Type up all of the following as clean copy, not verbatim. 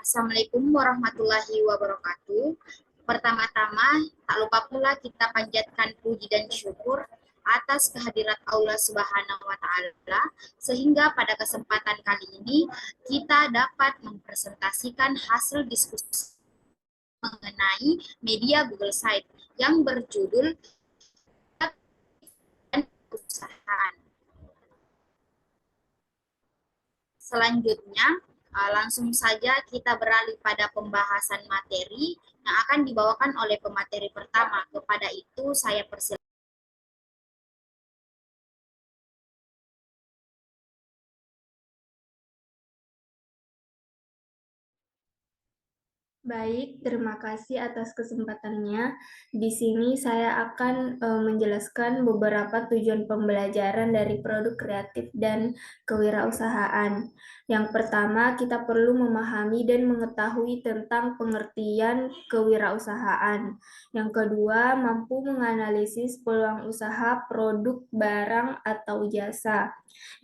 Assalamualaikum warahmatullahi wabarakatuh. Pertama-tama, tak lupa pula kita panjatkan puji dan syukur atas kehadirat Allah Subhanahu wa Ta'ala, sehingga pada kesempatan kali ini kita dapat mempresentasikan hasil diskusi mengenai media Google Site yang berjudul perusahaan. Selanjutnya, langsung saja kita beralih pada pembahasan materi yang akan dibawakan oleh pemateri pertama. Kepada itu saya persilakan. Baik, terima kasih atas kesempatannya. Di sini saya akan menjelaskan beberapa tujuan pembelajaran dari produk kreatif dan kewirausahaan. Yang pertama, kita perlu memahami dan mengetahui tentang pengertian kewirausahaan. Yang kedua, mampu menganalisis peluang usaha, produk, barang, atau jasa.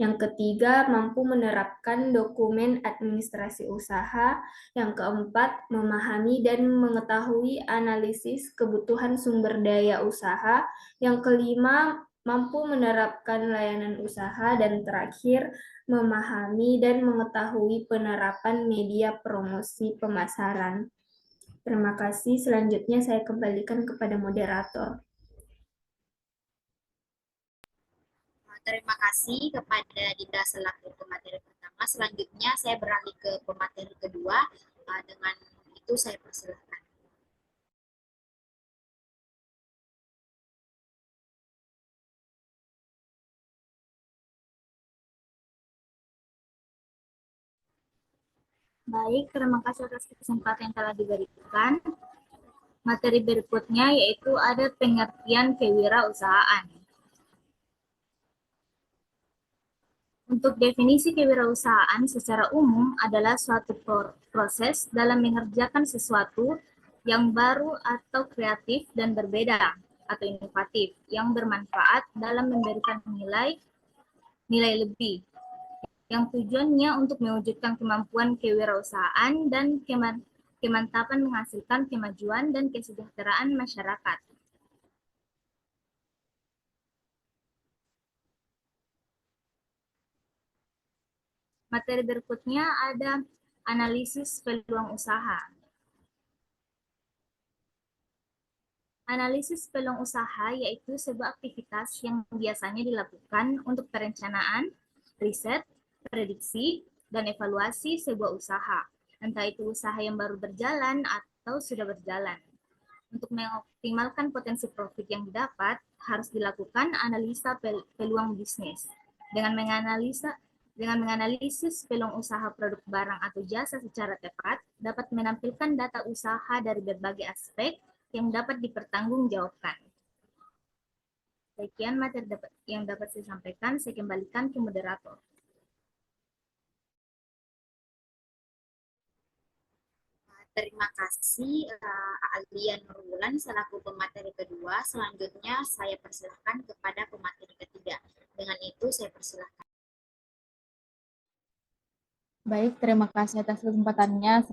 Yang ketiga, mampu menerapkan dokumen administrasi usaha. Yang keempat, memahami dan mengetahui analisis kebutuhan sumber daya usaha. Yang kelima, mampu menerapkan layanan usaha. Dan terakhir, memahami dan mengetahui penerapan media promosi pemasaran. Terima kasih. Selanjutnya saya kembalikan kepada moderator. Terima kasih kepada Dinda selaku pemateri pertama. Selanjutnya saya beralih ke pemateri kedua. Dengan itu saya persilakan. Baik, terima kasih atas kesempatan yang telah diberikan. Materi berikutnya yaitu ada pengertian kewirausahaan. Untuk definisi kewirausahaan secara umum adalah suatu proses dalam mengerjakan sesuatu yang baru atau kreatif dan berbeda atau inovatif yang bermanfaat dalam memberikan nilai lebih yang tujuannya untuk mewujudkan kemampuan kewirausahaan dan kemantapan menghasilkan kemajuan dan kesejahteraan masyarakat. Materi berikutnya ada analisis peluang usaha. Analisis peluang usaha yaitu sebuah aktivitas yang biasanya dilakukan untuk perencanaan, riset, prediksi, dan evaluasi sebuah usaha, entah itu usaha yang baru berjalan atau sudah berjalan. Untuk mengoptimalkan potensi profit yang didapat, harus dilakukan analisa peluang bisnis. Dengan menganalisis peluang usaha produk barang atau jasa secara tepat, dapat menampilkan data usaha dari berbagai aspek yang dapat dipertanggungjawabkan. Sekian materi yang dapat saya sampaikan, saya kembalikan ke moderator. Terima kasih Alia Nurwulan selaku pemateri kedua. Selanjutnya saya persilahkan kepada pemateri ketiga. Dengan itu saya persilahkan. Baik, terima kasih atas kesempatannya.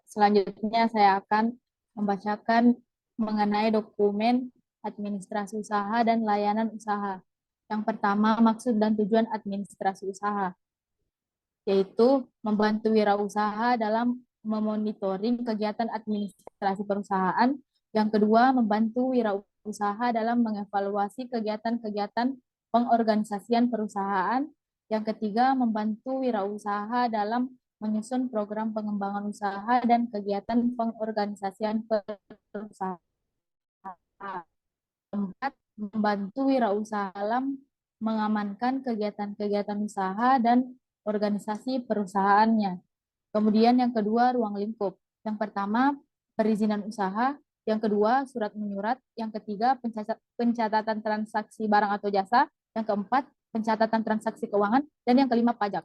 Selanjutnya saya akan membacakan mengenai dokumen administrasi usaha dan layanan usaha. Yang pertama, maksud dan tujuan administrasi usaha, yaitu membantu wirausaha dalam memonitoring kegiatan administrasi perusahaan. Yang kedua, membantu wirausaha dalam mengevaluasi kegiatan-kegiatan pengorganisasian perusahaan. Yang ketiga, membantu wirausaha dalam menyusun program pengembangan usaha dan kegiatan pengorganisasian perusahaan. Keempat, membantu wirausaha dalam mengamankan kegiatan-kegiatan usaha dan organisasi perusahaannya. Kemudian yang kedua, ruang lingkup. Yang pertama, perizinan usaha. Yang kedua, surat menyurat. Yang ketiga, pencatatan transaksi barang atau jasa. Yang keempat, pencatatan transaksi keuangan. Dan yang kelima, pajak.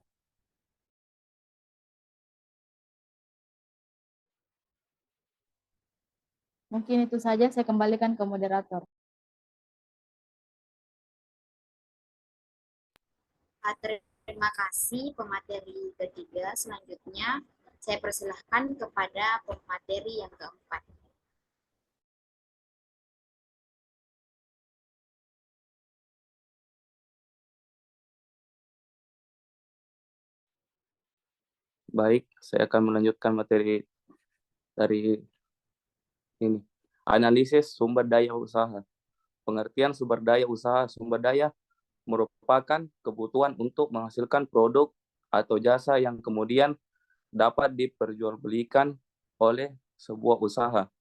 Mungkin itu saja, saya kembalikan ke moderator. Terima kasih pemateri ketiga. Selanjutnya Saya persilahkan kepada pemateri yang keempat. Baik, saya akan melanjutkan materi dari ini. Analisis sumber daya usaha. Pengertian sumber daya usaha. Sumber daya merupakan kebutuhan untuk menghasilkan produk atau jasa yang kemudian dapat diperjualbelikan oleh sebuah usaha.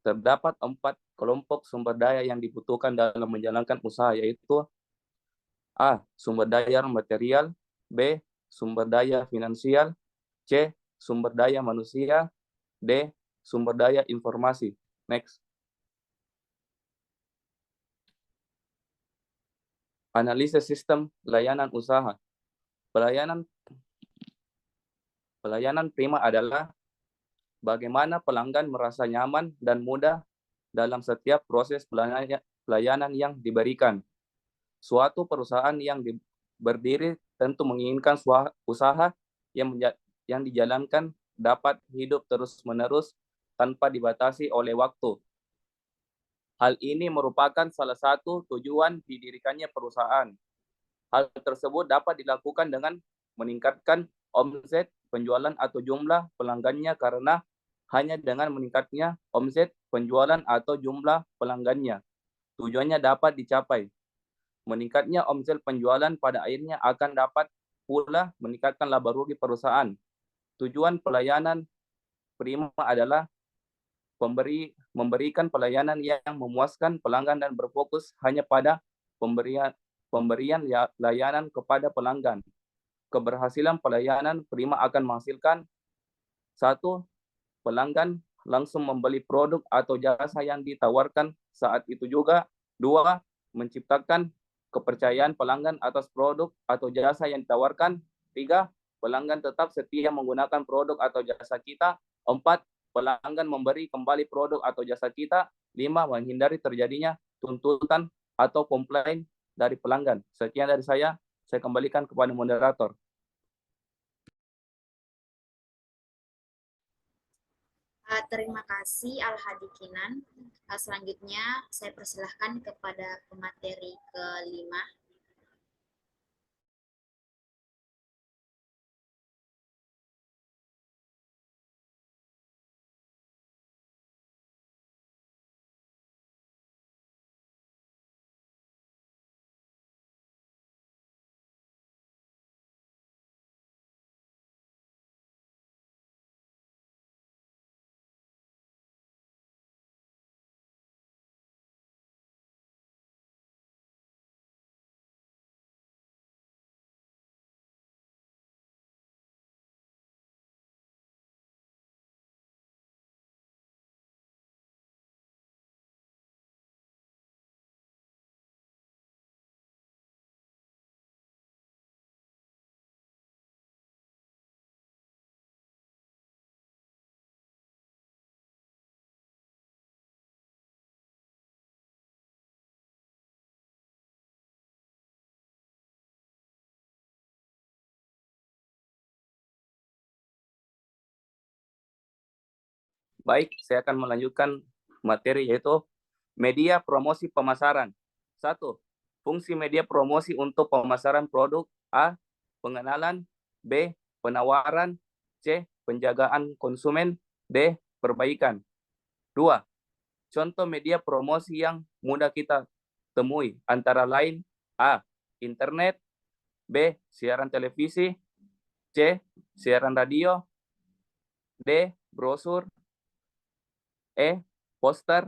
Terdapat 4 kelompok sumber daya yang dibutuhkan dalam menjalankan usaha, yaitu A. Sumber daya material, B. Sumber daya finansial, C. Sumber daya manusia, D. Sumber daya informasi. Next. Analisis sistem layanan usaha. Pelayanan prima adalah bagaimana pelanggan merasa nyaman dan mudah dalam setiap proses pelayanan yang diberikan. Suatu perusahaan yang berdiri tentu menginginkan usaha yang dijalankan dapat hidup terus-menerus tanpa dibatasi oleh waktu. Hal ini merupakan salah satu tujuan didirikannya perusahaan. Hal tersebut dapat dilakukan dengan meningkatkan omset, penjualan atau jumlah pelanggannya, karena hanya dengan meningkatnya omset, penjualan atau jumlah pelanggannya tujuannya dapat dicapai. Meningkatnya omset penjualan pada akhirnya akan dapat pula meningkatkan laba rugi perusahaan. Tujuan pelayanan prima adalah memberikan pelayanan yang memuaskan pelanggan dan berfokus hanya pada pemberian layanan kepada pelanggan. Keberhasilan pelayanan prima akan menghasilkan 1. Pelanggan langsung membeli produk atau jasa yang ditawarkan saat itu juga. 2. Menciptakan kepercayaan pelanggan atas produk atau jasa yang ditawarkan. 3. Pelanggan tetap setia menggunakan produk atau jasa kita. 4. Pelanggan memberi kembali produk atau jasa kita. 5. Menghindari terjadinya tuntutan atau komplain dari pelanggan. Sekian dari saya kembalikan kepada moderator. Terima kasih Al-Hadi Kinan. Selanjutnya saya persilahkan kepada pemateri kelima. Baik, saya akan melanjutkan materi, yaitu media promosi pemasaran. 1. Fungsi media promosi untuk pemasaran produk. A. Pengenalan. B. Penawaran. C. Penjagaan konsumen. D. Perbaikan. 2. Contoh media promosi yang mudah kita temui antara lain: A. Internet. B. Siaran televisi. C. Siaran radio. D. Brosur. E. Poster.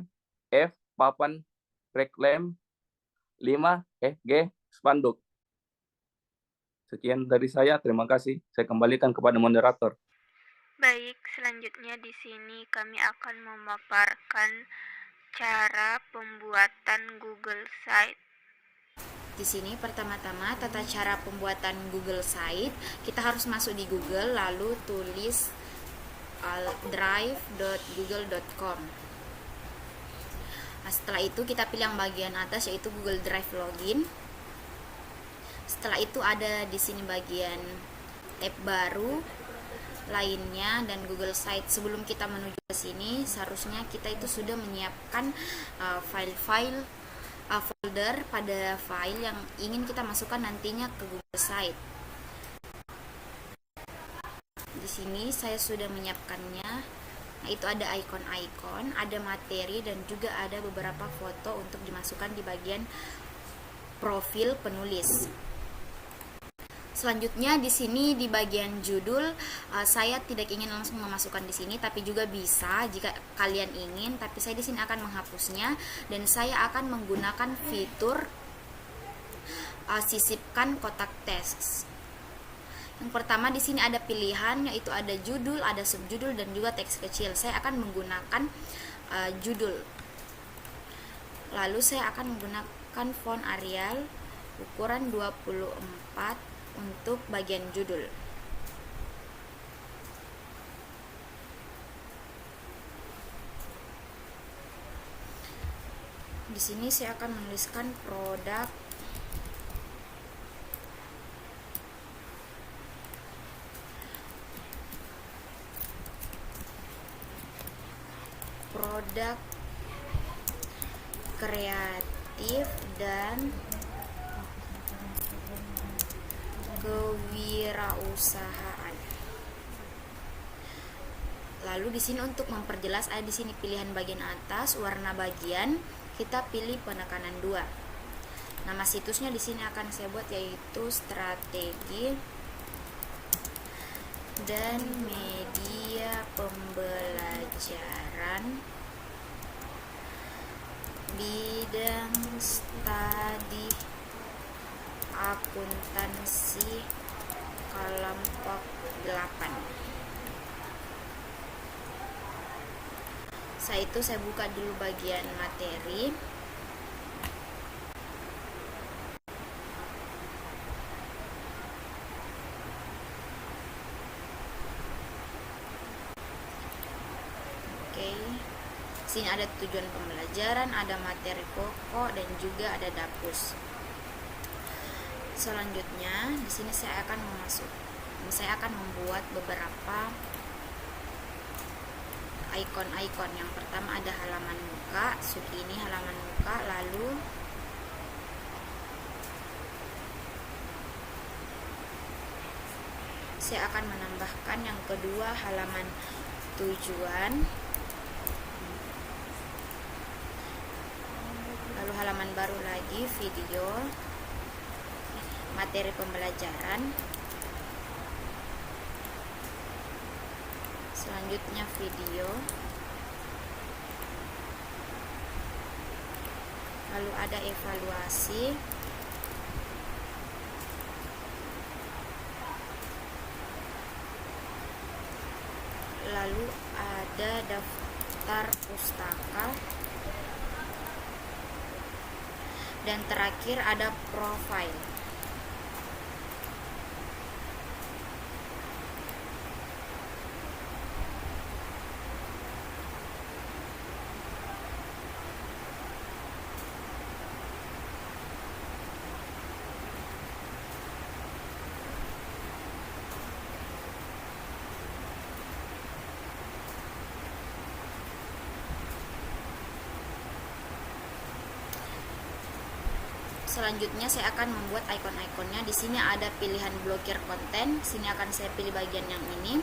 F. Papan reklam. 5. G. Spanduk. Sekian dari saya, terima kasih. Saya kembalikan kepada moderator. Baik, selanjutnya di sini kami akan memaparkan cara pembuatan Google Site. Di sini pertama-tama tata cara pembuatan Google Site. Kita harus masuk di Google, lalu tulis drive.google.com. Setelah itu kita pilih yang bagian atas, yaitu Google Drive Login. Setelah itu ada di sini bagian tab baru, lainnya dan Google Site. Sebelum kita menuju ke sini, seharusnya kita itu sudah menyiapkan file-file folder pada file yang ingin kita masukkan nantinya ke Google Site. Di sini saya sudah menyiapkannya. Nah, itu ada ikon-ikon, ada materi, dan juga ada beberapa foto untuk dimasukkan di bagian profil penulis. Selanjutnya di sini di bagian judul, saya tidak ingin langsung memasukkan di sini, tapi juga bisa jika kalian ingin. Tapi saya di sini akan menghapusnya dan saya akan menggunakan fitur sisipkan kotak teks. Yang pertama di sini ada pilihan, yaitu ada judul, ada subjudul, dan juga teks kecil. Saya akan menggunakan judul. Lalu saya akan menggunakan font Arial ukuran 24 untuk bagian judul. Di sini saya akan menuliskan produk kreatif dan kewirausahaan. Lalu di sini untuk memperjelas ada di sini pilihan bagian atas, warna bagian, kita pilih penekanan 2. Nama situsnya di sini akan saya buat yaitu strategi dan media pembelajaran bidang studi akuntansi kelompok 8. Setelah itu saya buka dulu bagian materi. Oke. Sini ada tujuan pembelajaran, ada materi pokok, dan juga ada dapus. Selanjutnya di sini saya akan membuat beberapa ikon-ikon. Yang pertama ada halaman muka, sub ini halaman muka, lalu saya akan menambahkan yang kedua halaman tujuan, lalu halaman baru lagi video, materi pembelajaran, selanjutnya video, lalu ada evaluasi, lalu ada daftar pustaka, dan terakhir ada profile. Selanjutnya saya akan membuat ikon-ikonnya. Di sini ada pilihan blokir konten. Sini akan saya pilih bagian yang ini.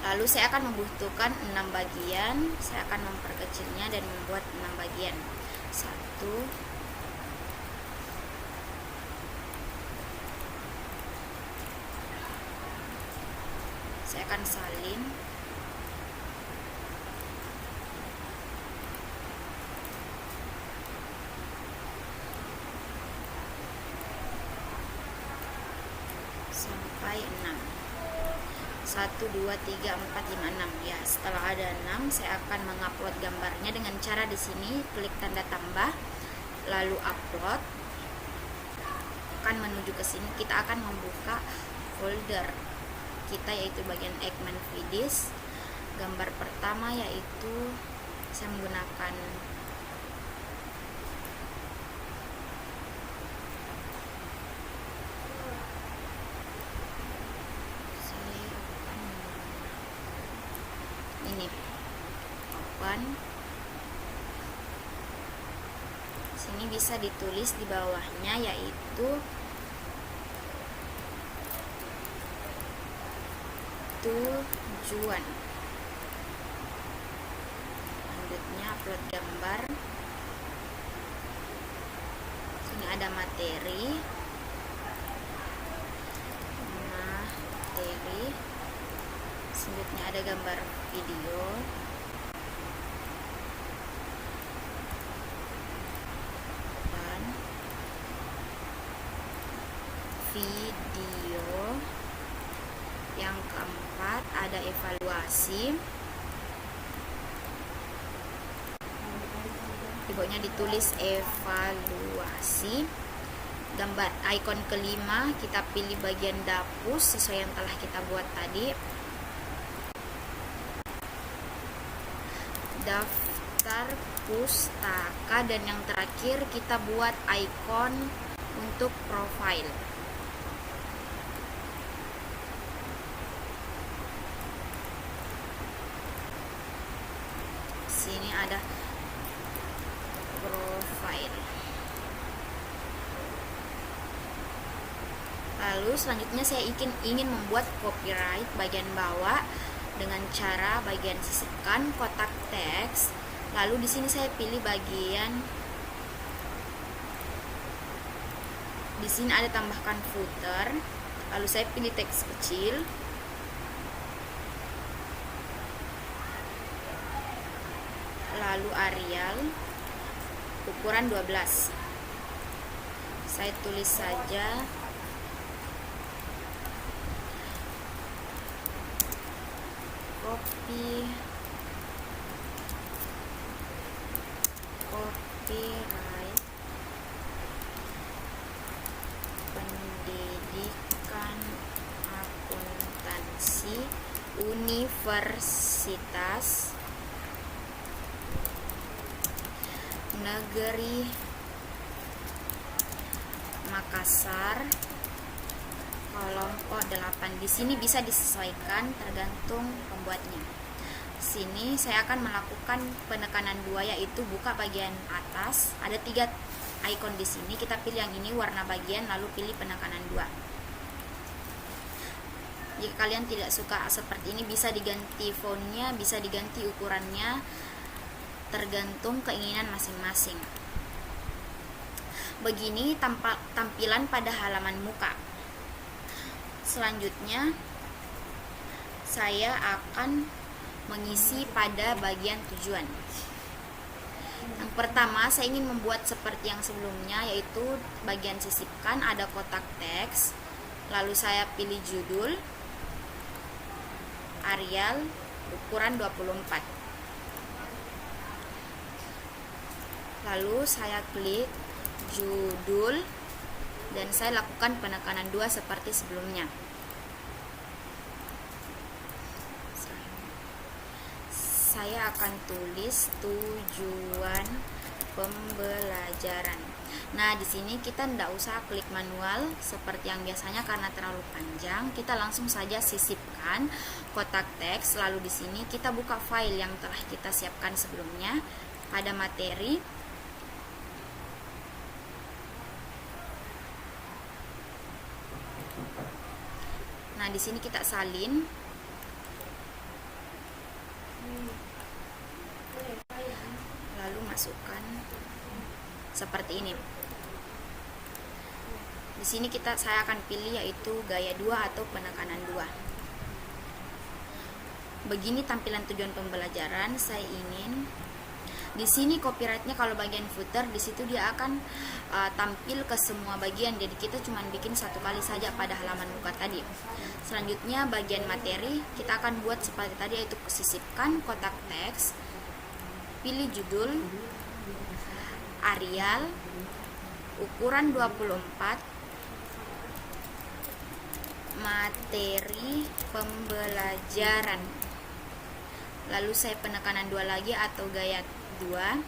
Lalu saya akan membutuhkan 6 bagian. Saya akan memperkecilnya dan membuat 6 bagian. 1, saya akan salin. Sampai 6. 1, 2, 3, 4, 5, 6. Ya, setelah ada 6, saya akan mengupload gambarnya dengan cara di sini klik tanda tambah, lalu upload. Akan menuju ke sini, kita akan membuka folder kita yaitu bagian Ekman Vidis. Gambar pertama yaitu saya menggunakan ini. Open. Sini bisa ditulis di bawahnya yaitu tujuan. Selanjutnya upload gambar. Sini ada materi. Selanjutnya ada gambar video. Dan video. Yang keempat ada evaluasi. Di bawahnya ditulis evaluasi. Gambar icon kelima, kita pilih bagian dapus sesuai yang telah kita buat tadi. Daftar pustaka, dan yang terakhir kita buat icon untuk profile. Sini ada profile. Lalu selanjutnya saya ingin membuat copyright bagian bawah dengan cara bagian sisipkan kotak teks. Lalu di sini saya pilih bagian, di sini ada tambahkan footer. Lalu saya pilih teks kecil. Lalu Arial ukuran 12. Saya tulis saja copyright pendidikan akuntansi Universitas Negeri Makassar, kelompok 8. Di sini bisa disesuaikan tergantung pembuatnya. Sini saya akan melakukan penekanan 2, yaitu buka bagian atas. Ada 3 icon di sini. Kita pilih yang ini warna bagian, lalu pilih penekanan 2. Jika kalian tidak suka seperti ini, bisa diganti fontnya, bisa diganti ukurannya, tergantung keinginan masing-masing. Begini tampilan pada halaman muka. Selanjutnya saya akan mengisi pada bagian tujuan. Yang pertama, saya ingin membuat seperti yang sebelumnya, yaitu bagian sisipkan ada kotak teks. Lalu saya pilih judul Arial ukuran 24. Lalu saya klik judul dan saya lakukan penekanan 2 seperti sebelumnya. Saya akan tulis tujuan pembelajaran. Nah, di sini kita tidak usah klik manual seperti yang biasanya karena terlalu panjang. Kita langsung saja sisipkan kotak teks. Lalu di sini kita buka file yang telah kita siapkan sebelumnya pada materi. Nah, di sini kita salin. Lalu masukkan seperti ini. Di sini saya akan pilih yaitu gaya 2 atau penekanan 2. Begini tampilan tujuan pembelajaran. Saya ingin di sini copyrightnya kalau bagian footer, di situ dia akan tampil ke semua bagian. Jadi kita cuma bikin 1 kali saja pada halaman muka tadi. Selanjutnya bagian materi kita akan buat seperti tadi, yaitu sisipkan kotak teks, pilih judul Arial ukuran 24, materi pembelajaran. Lalu saya penekanan 2 lagi atau gaya 2.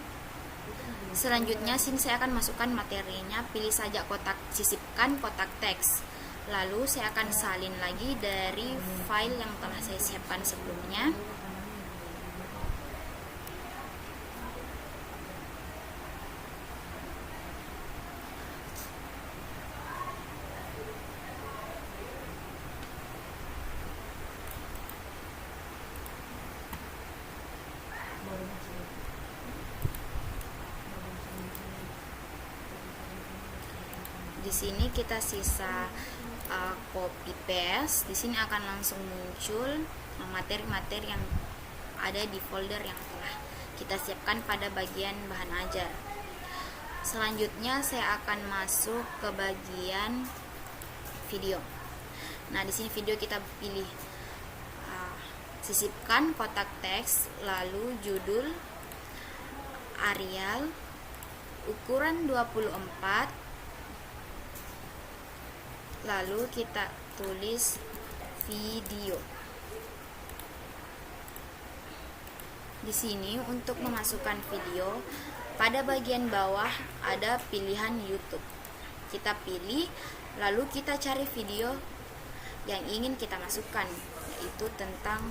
Selanjutnya sini saya akan masukkan materinya, pilih saja kotak, sisipkan kotak teks. Lalu saya akan salin lagi dari file yang telah saya siapkan sebelumnya. Lalu saya pilih judul Arial ukuran 24, materi pembelajaran. Lalu saya penekanan 2 lagi atau gaya 2. Selanjutnya sini saya akan masukkan materinya, pilih saja kotak, sisipkan kotak teks. Lalu saya akan salin lagi dari file yang telah saya siapkan sebelumnya. Di sini kita sisa copy paste. Di sini akan langsung muncul materi-materi yang ada di folder yang telah kita siapkan pada bagian bahan ajar. Selanjutnya saya akan masuk ke bagian video. Nah, di sini video kita pilih sisipkan kotak teks, lalu judul, Arial, ukuran 24, lalu kita tulis video. Di sini untuk memasukkan video, pada bagian bawah ada pilihan YouTube. Kita pilih, lalu kita cari video yang ingin kita masukkan, yaitu tentang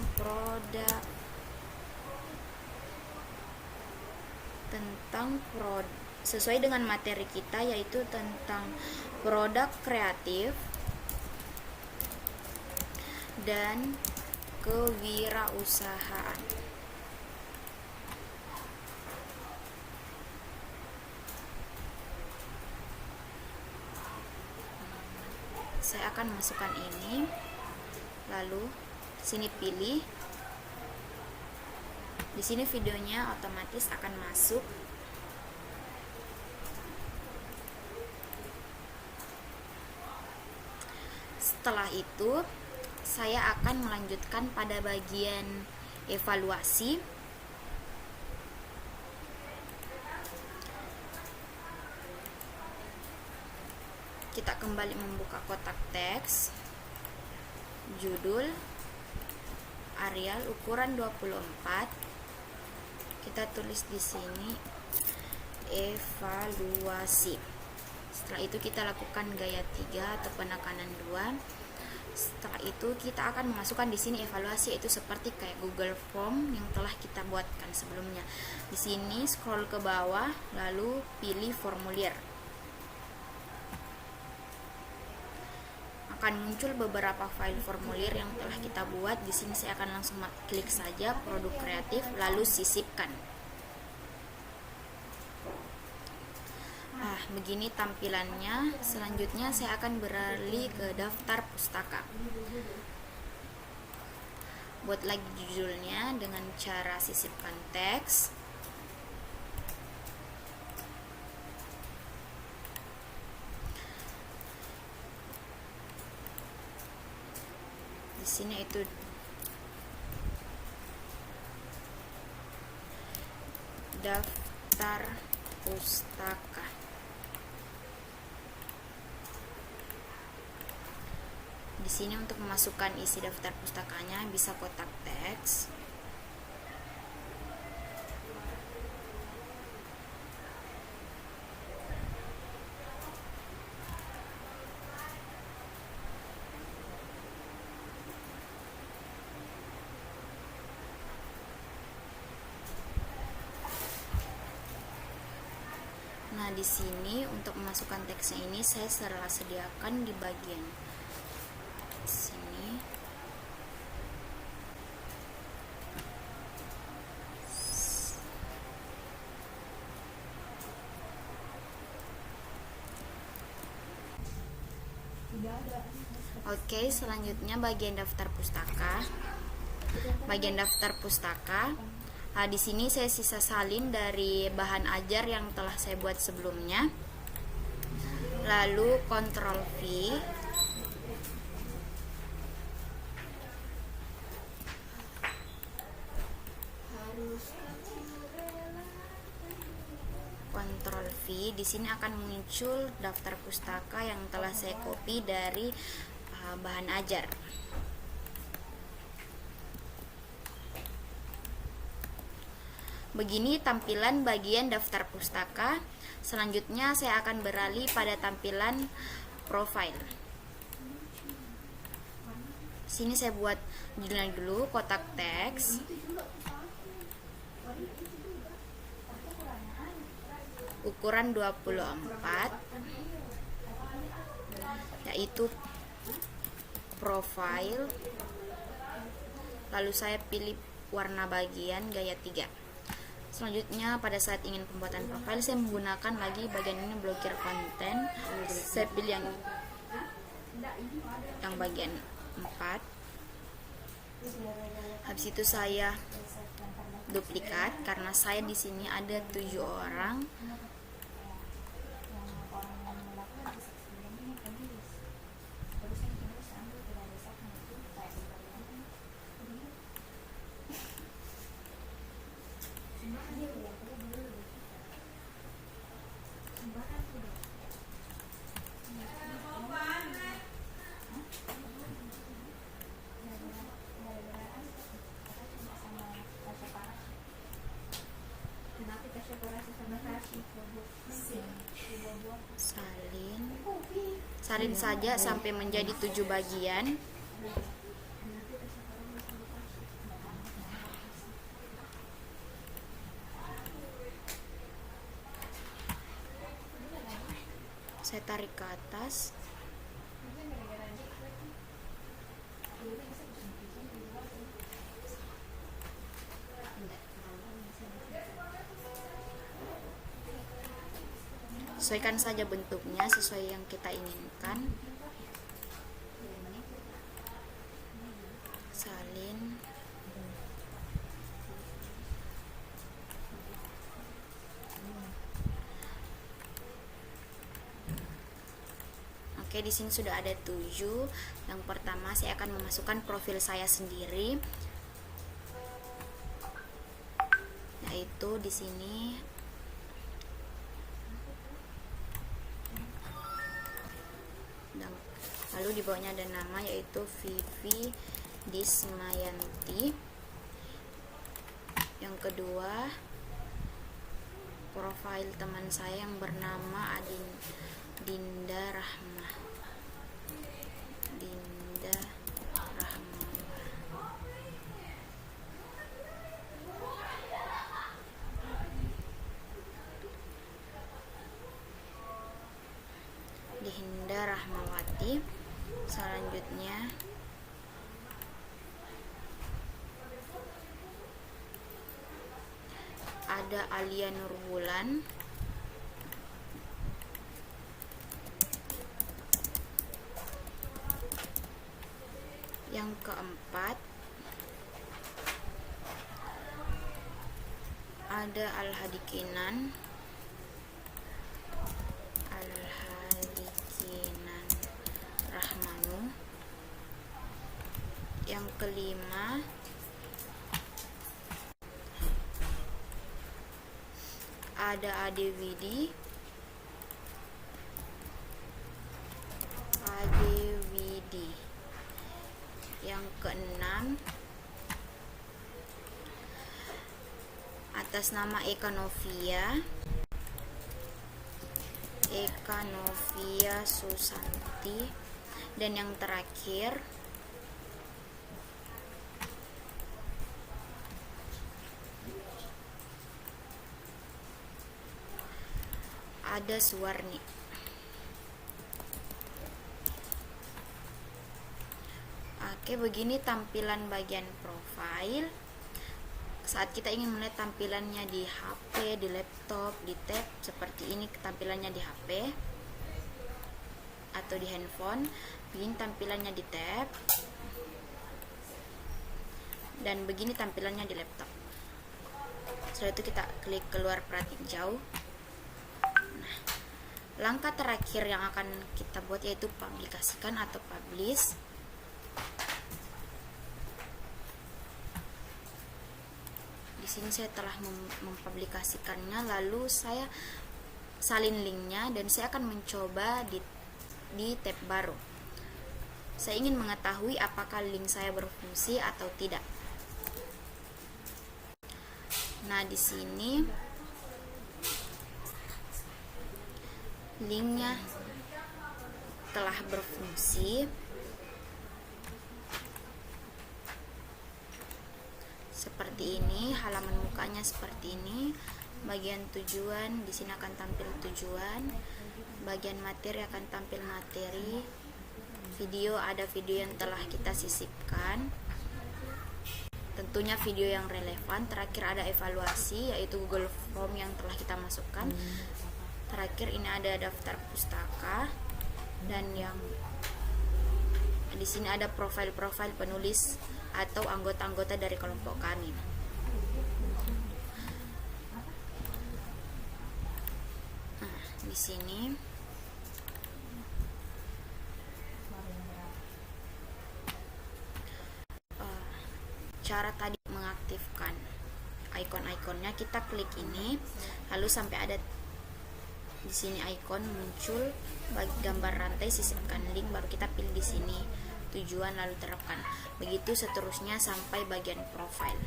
sesuai dengan materi kita, yaitu tentang produk kreatif dan kewirausahaan. Saya akan masukkan ini, lalu sini pilih. Di sini videonya otomatis akan masuk. Setelah itu, saya akan melanjutkan pada bagian evaluasi. Kita kembali membuka kotak teks, judul, Arial, ukuran 24. Kita tulis di sini evaluasi. Setelah itu kita lakukan gaya 3 atau penekanan 2. Setelah itu kita akan memasukkan di sini evaluasi, yaitu seperti kayak Google Form yang telah kita buatkan sebelumnya. Di sini scroll ke bawah, lalu pilih formulir. Akan muncul beberapa file formulir yang telah kita buat. Di sini saya akan langsung klik saja produk kreatif, lalu sisipkan. Begini tampilannya. Selanjutnya saya akan beralih ke daftar pustaka. Buat lagi judulnya dengan cara sisipkan teks. Di sini itu daftar pustaka. Di sini untuk memasukkan isi daftar pustakanya bisa kotak teks. Nah, di sini untuk memasukkan teksnya ini saya telah sediakan di bagian sini. Oke, selanjutnya bagian daftar pustaka. Bagian daftar pustaka. Di sini saya sisa salin dari bahan ajar yang telah saya buat sebelumnya. Lalu Ctrl V. Ctrl V. Di sini akan muncul daftar pustaka yang telah saya copy dari bahan ajar. Begini tampilan bagian daftar pustaka. Selanjutnya saya akan beralih pada tampilan profile. Sini saya buat judulnya dulu, kotak teks. Ukuran 24, yaitu profile. Lalu saya pilih warna bagian gaya 3. Selanjutnya, pada saat ingin pembuatan profil, saya menggunakan lagi bagian ini, blokir konten. Saya pilih yang bagian 4. Habis itu saya duplikat karena saya di sini ada 7 orang. Salin saja sampai menjadi 7 bagian. Saya tarik ke atas. Sesuaikan saja bentuknya sesuai yang kita inginkan. Salin. Oke, di sini sudah ada 7. Yang pertama saya akan memasukkan profil saya sendiri, yaitu di sini lalu di bawahnya ada nama, yaitu Vivi Dismayanti. Yang kedua, profil teman saya yang bernama Dinda Rahma. Dinda Rahmawati. Selanjutnya ada Alia Nurbulan. Yang keempat ada Al-Hadikinan Rahmanu. Yang kelima ada Adewidi. Yang keenam atas nama Eka Novia Susanti. Dan yang terakhir ada Suwarni. Oke, begini tampilan bagian profil. Saat kita ingin melihat tampilannya di HP, di laptop, di tab, seperti ini tampilannya di HP atau di handphone. Begini tampilannya di tab, dan begini tampilannya di laptop. Setelah itu kita klik keluar perhatian jauh. Nah, langkah terakhir yang akan kita buat yaitu publikasikan atau publish. Di sini saya telah mempublikasikannya, lalu saya salin linknya dan saya akan mencoba di tab baru. Saya ingin mengetahui apakah link saya berfungsi atau tidak. Nah, di sini linknya telah berfungsi. Seperti ini, halaman mukanya seperti ini. Bagian tujuan di sini akan tampil tujuan. Bagian materi akan tampil materi. Video, ada video yang telah kita sisipkan. tentunya video yang relevan. Terakhir ada evaluasi, yaitu Google Form yang telah kita masukkan. Terakhir ini ada daftar pustaka, dan yang di sini ada profil-profil penulis atau anggota-anggota dari kelompok kami. Nah, di sini cara tadi mengaktifkan icon-iconnya, kita klik ini, lalu sampai ada di sini icon muncul bagi gambar rantai, sisipkan link, baru kita pilih di sini tujuan lalu terapkan. Begitu seterusnya sampai bagian profile.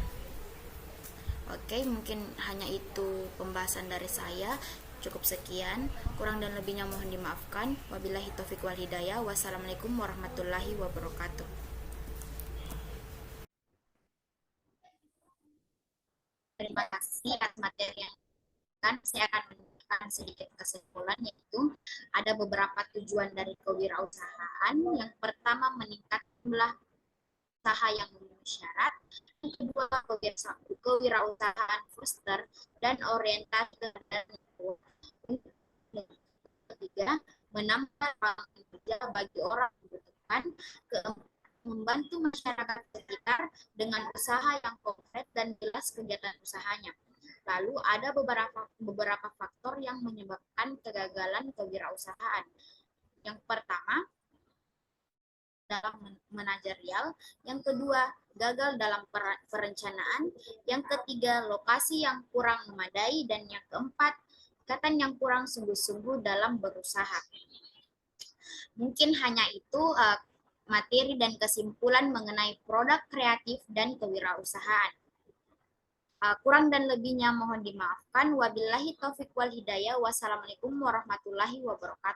Oke, mungkin hanya itu pembahasan dari saya. Cukup sekian, kurang dan lebihnya mohon dimaafkan. Wabillahi taufiq wal hidayah. Wassalamualaikum warahmatullahi wabarakatuh. Terima kasih atas materi yang saya akan menunjukkan sedikit kesimpulan, yaitu ada beberapa tujuan dari kewirausahaan. Yang pertama, meningkatkan jumlah usaha yang memenuhi syarat. Yang kedua, kewirausahaan foster dan orientasi terhadap lingkungan. Yang ketiga, menambah lapangan kerja bagi orang yang membutuhkan. Keempat, membantu masyarakat sekitar dengan usaha yang konkret dan jelas kegiatan usahanya. Lalu ada beberapa faktor yang menyebabkan kegagalan kewirausahaan. Yang pertama, dalam manajerial. Yang kedua, gagal dalam perencanaan. Yang ketiga, lokasi yang kurang memadai. Dan yang keempat, ikatan yang kurang sungguh-sungguh dalam berusaha. Mungkin hanya itu materi dan kesimpulan mengenai produk kreatif dan kewirausahaan. Kurang dan lebihnya mohon dimaafkan. Wabillahi taufiq wal hidayah. Wassalamualaikum warahmatullahi wabarakatuh.